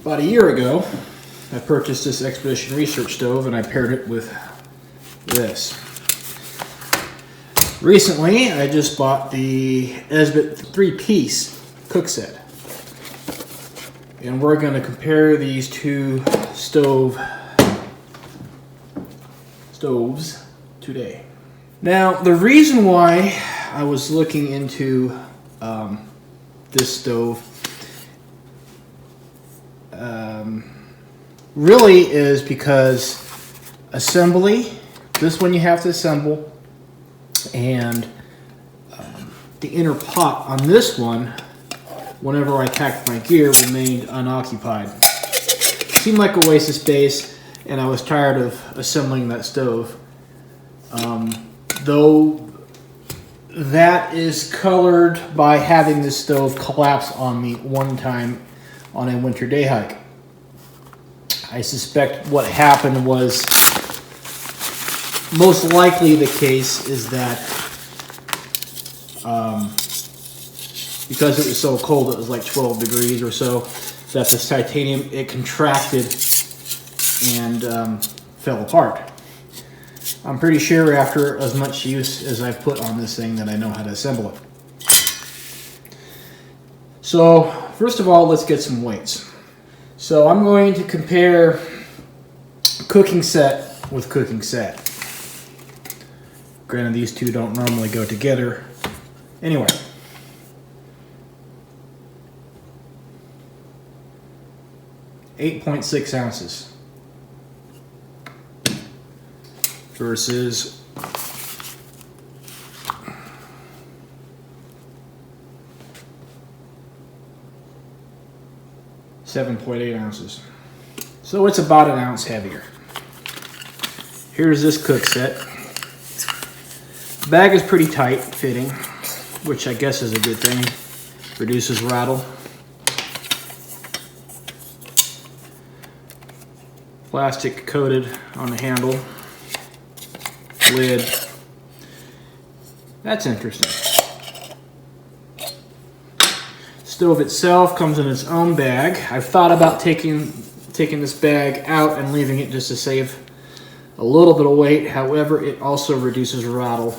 About a year ago, I purchased this Expedition Research stove and I paired it with this. Recently, I just bought the Esbit 3-piece Cookset. And we're going to compare these two stoves today. Now, the reason why I was looking into this stove really is because assembly, this one you have to assemble, and the inner pot on this one, whenever I packed my gear, remained unoccupied. Seemed like a waste of space, and I was tired of assembling that stove. Though that is colored by having this stove collapse on me one time on a winter day hike. I suspect what happened was most likely the case is that because it was so cold, it was like 12 degrees or so, that this titanium, it contracted and fell apart. I'm pretty sure after as much use as I've put on this thing that I know how to assemble it. So first of all, let's get some weights. So I'm going to compare cooking set with cooking set. Granted, these two don't normally go together. Anyway. .6 ounces versus 7.8 ounces. So it's about an ounce heavier. Here's this Cookset. The bag is pretty tight fitting, which I guess is a good thing. Reduces rattle. Plastic coated on the handle. Lid. That's interesting. Stove itself comes in its own bag. I've thought about taking this bag out and leaving it just to save a little bit of weight. However, it also reduces rattle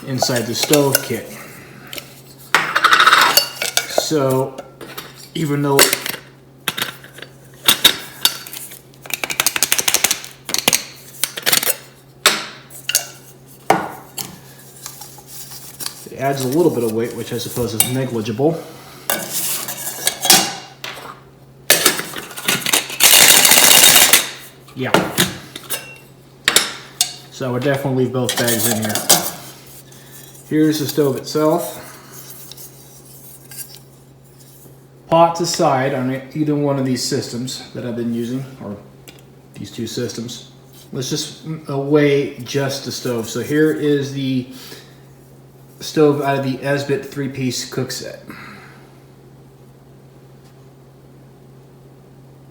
inside the stove kit. So even though it adds a little bit of weight, which I suppose is negligible. Yeah. So I would definitely leave both bags in here. Here's the stove itself. Pots aside on either one of these systems that I've been using, or these two systems. Let's just weigh just the stove. So here is the stove out of the Esbit 3-piece Cookset.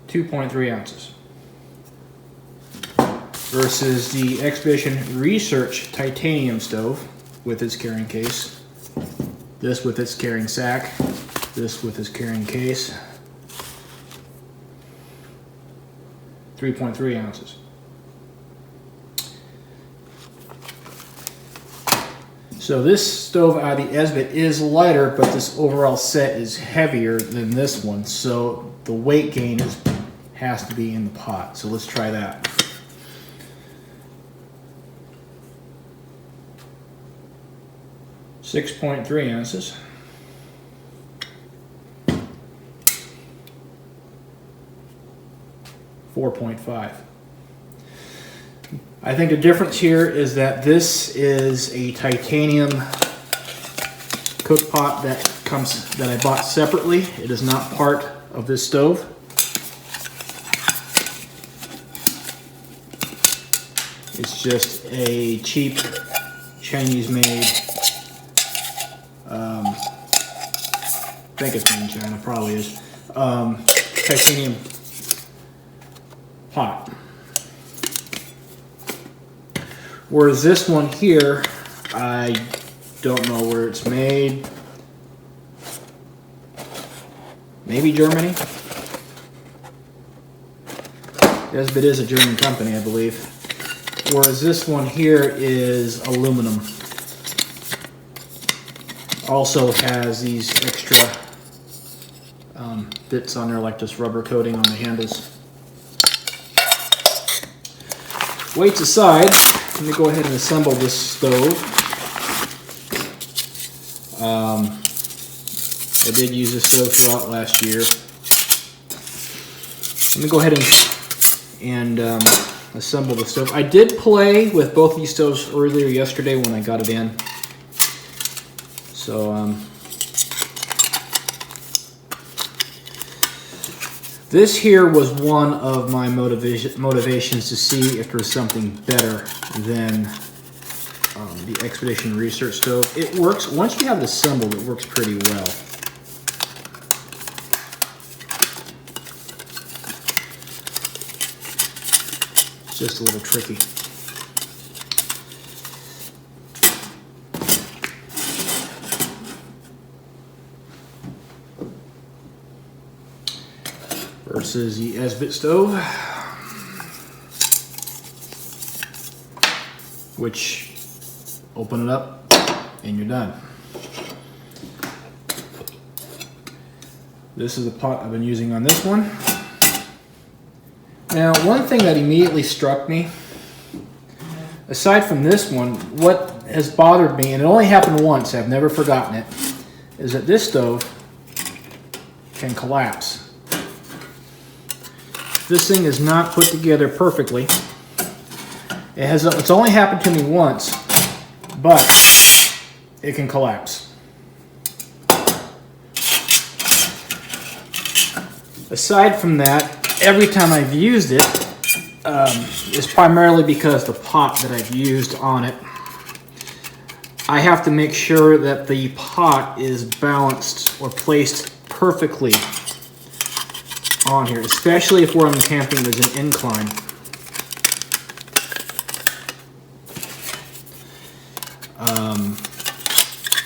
2.3 ounces. Versus the Expedition Research titanium stove with its carrying case. This with its carrying sack. This with its carrying case. 3.3 ounces. So this stove out of the Esbit is lighter, but this overall set is heavier than this one. So the weight gain has to be in the pot. So let's try that. .3 ounces. .5. I think the difference here is that this is a titanium cook pot that I bought separately. It is not part of this stove. It's just a cheap Chinese-made. I think it's made in China, probably is. Titanium pot. Whereas this one here, I don't know where it's made. Maybe Germany. Esbit is a German company, I believe. Whereas this one here is aluminum. Also has these extra bits on there, like this rubber coating on the handles. Weights aside, let me go ahead and assemble this stove. I did use this stove throughout last year. Let me go ahead and assemble the stove. I did play with both these stoves earlier yesterday when I got it in. So this here was one of my motivations to see if there's something better than the Expedition Research Stove. It works, once you have it assembled, it works pretty well. It's just a little tricky. Versus the Esbit Stove, which open it up and you're done. This is the pot I've been using on this one. Now, one thing that immediately struck me, aside from this one, what has bothered me, and it only happened once, I've never forgotten it, is that this stove can collapse. This thing is not put together perfectly. It's only happened to me once, but it can collapse. Aside from that, every time I've used it, it's primarily because the pot that I've used on it. I have to make sure that the pot is balanced or placed perfectly on here, especially if where I'm camping there's an incline.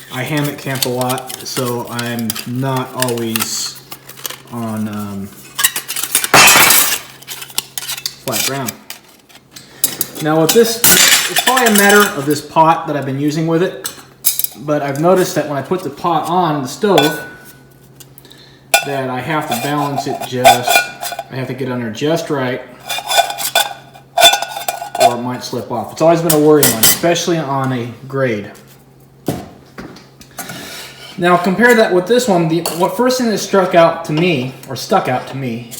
I hammock camp a lot, so I'm not always on flat ground. Now with this, it's probably a matter of this pot that I've been using with it, but I've noticed that when I put the pot on the stove, that I have to balance it I have to get under just right, or it might slip off. It's always been a worry one, especially on a grade. Now compare that with this one. What first thing that stuck out to me,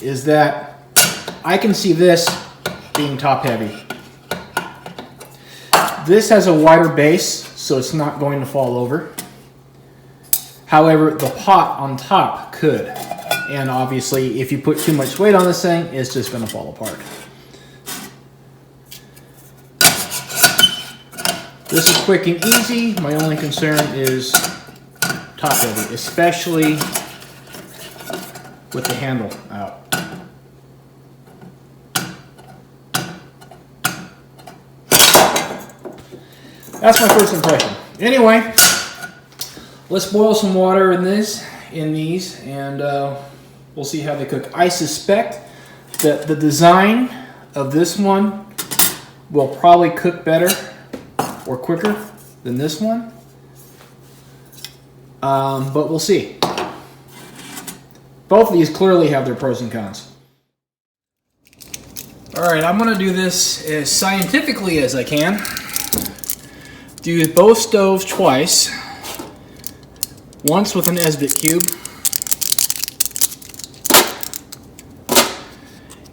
is that I can see this being top heavy. This has a wider base, so it's not going to fall over. However, the pot on top could. And obviously, if you put too much weight on this thing, it's just going to fall apart. This is quick and easy. My only concern is top heavy, especially with the handle out. That's my first impression. Anyway, let's boil some water in these, and we'll see how they cook. I suspect that the design of this one will probably cook better or quicker than this one, but we'll see. Both of these clearly have their pros and cons. Alright, I'm going to do this as scientifically as I can. Do both stoves twice. Once with an Esbit cube,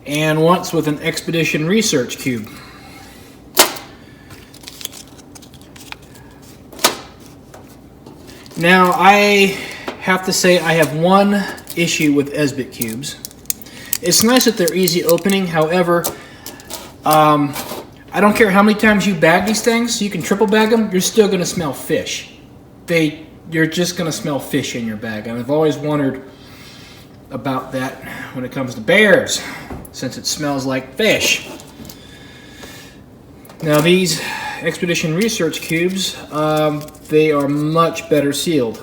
and once with an Expedition Research cube. Now, I have to say I have one issue with Esbit cubes. It's nice that they're easy opening, however, I don't care how many times you bag these things, you can triple bag them, you're still going to smell fish. You're just going to smell fish in your bag, and I've always wondered about that when it comes to bears, since it smells like fish. Now these Expedition Research cubes, they are much better sealed.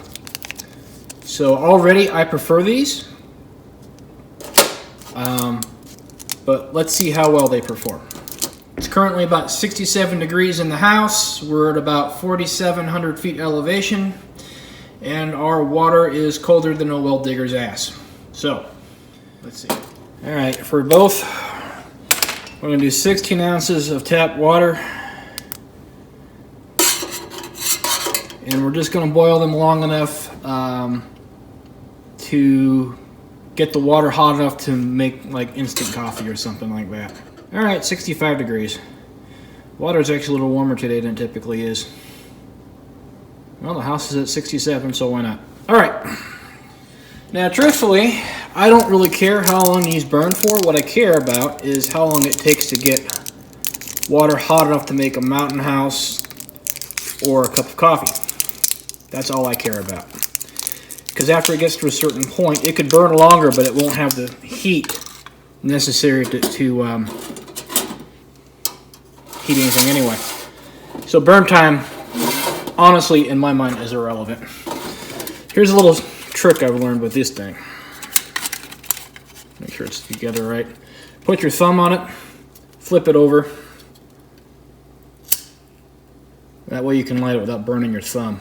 So already I prefer these. but let's see how well they perform. It's currently about 67 degrees in the house. We're at about 4,700 feet elevation, and our water is colder than a well digger's ass. So, let's see. All right, for both, we're gonna do 16 ounces of tap water, and we're just gonna boil them long enough to get the water hot enough to make like instant coffee or something like that. All right, 65 degrees. Water is actually a little warmer today than it typically is. Well, the house is at 67, so why not? All right. Now, truthfully, I don't really care how long these burn for. What I care about is how long it takes to get water hot enough to make a mountain house or a cup of coffee. That's all I care about. Because after it gets to a certain point, it could burn longer, but it won't have the heat necessary to heat anything anyway. So burn time, honestly, in my mind, is irrelevant. Here's a little trick I've learned with this thing. Make sure it's together right. Put your thumb on it, flip it over. That way you can light it without burning your thumb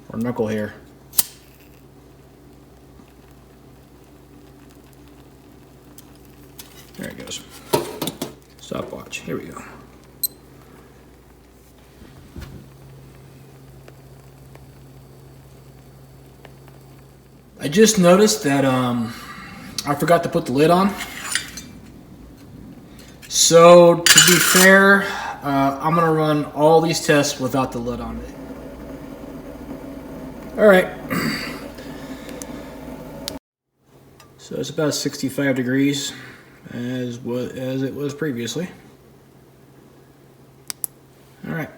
or knuckle hair. There it goes. Stopwatch. Here we go. I just noticed that I forgot to put the lid on. So to be fair, I'm gonna run all these tests without the lid on it. All right. So it's about 65 degrees. As it was previously. All right.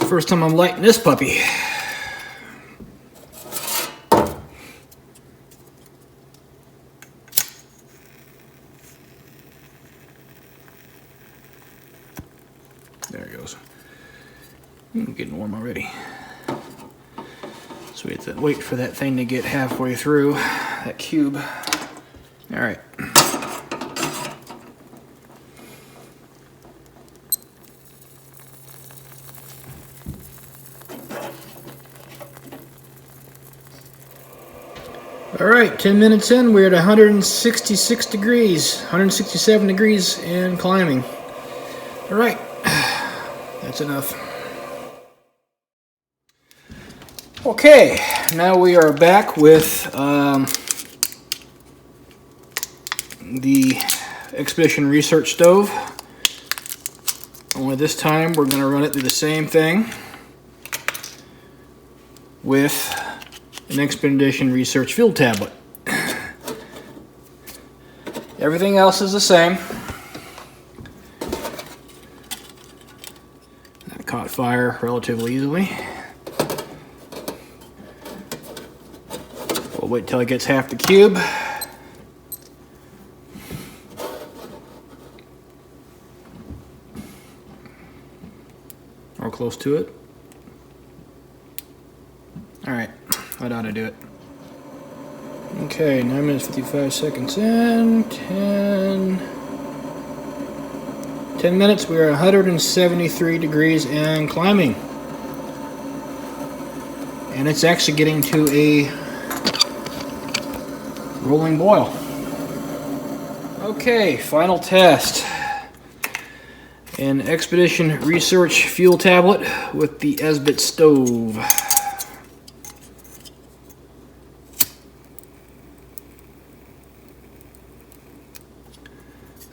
First time I'm lighting this puppy. There it goes. Getting warm already. So we have to wait for that thing to get halfway through, that cube. All right. All right, 10 minutes in, we're at 166 degrees, 167 degrees and climbing. All right, that's enough. Okay, now we are back with the Expedition Research Stove. Only this time we're going to run it through the same thing with an Expedition Research Fuel Tablet. Everything else is the same. That caught fire relatively easily. We'll wait till it gets half the cube. Or close to it. Alright, that ought to do it. Okay, 9 minutes 55 seconds in. 10 minutes, we are 173 degrees and climbing. And it's actually getting to a rolling boil. Okay, final test. An Expedition Research Fuel Tablet with the Esbit Stove.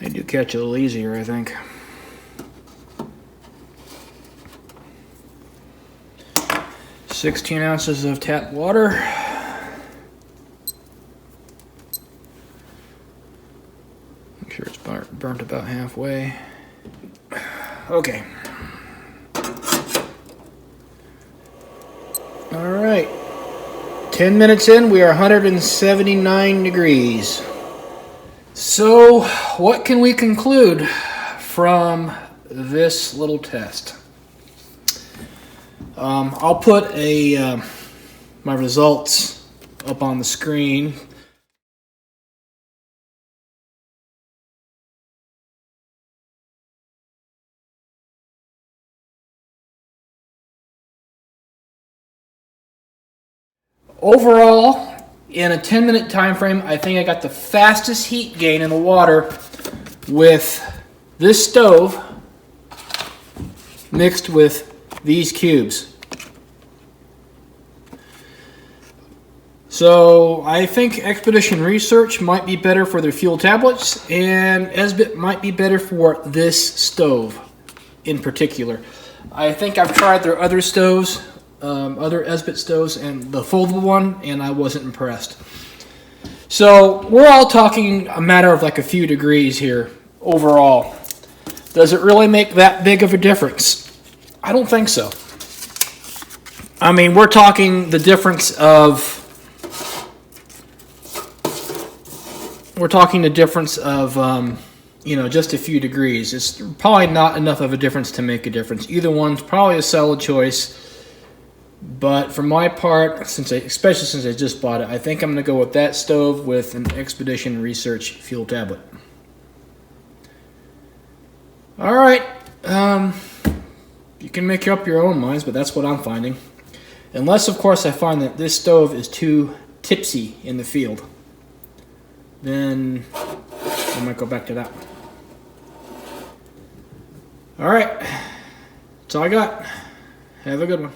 They do catch a little easier, I think. "16 ounces of tap water. Make sure it's burnt about halfway. Okay. All right. 10 minutes in, we are 179 degrees. So, what can we conclude from this little test? I'll put my results up on the screen. Overall, in a 10-minute time frame, I think I got the fastest heat gain in the water with this stove mixed with these cubes. So I think Expedition Research might be better for their fuel tablets, and Esbit might be better for this stove in particular. I think I've tried their other stoves, other Esbit stoves, and the foldable one, and I wasn't impressed. So we're all talking a matter of like a few degrees here overall. Does it really make that big of a difference? I don't think so. I mean, we're talking the difference of you know, just a few degrees. It's probably not enough of a difference to make a difference. Either one's probably a solid choice. But for my part, especially since I just bought it, I think I'm going to go with that stove with an Expedition Research fuel tablet. All right. You can make up your own minds, but that's what I'm finding. Unless, of course, I find that this stove is too tipsy in the field. Then I might go back to that one. All right. That's all I got. Have a good one.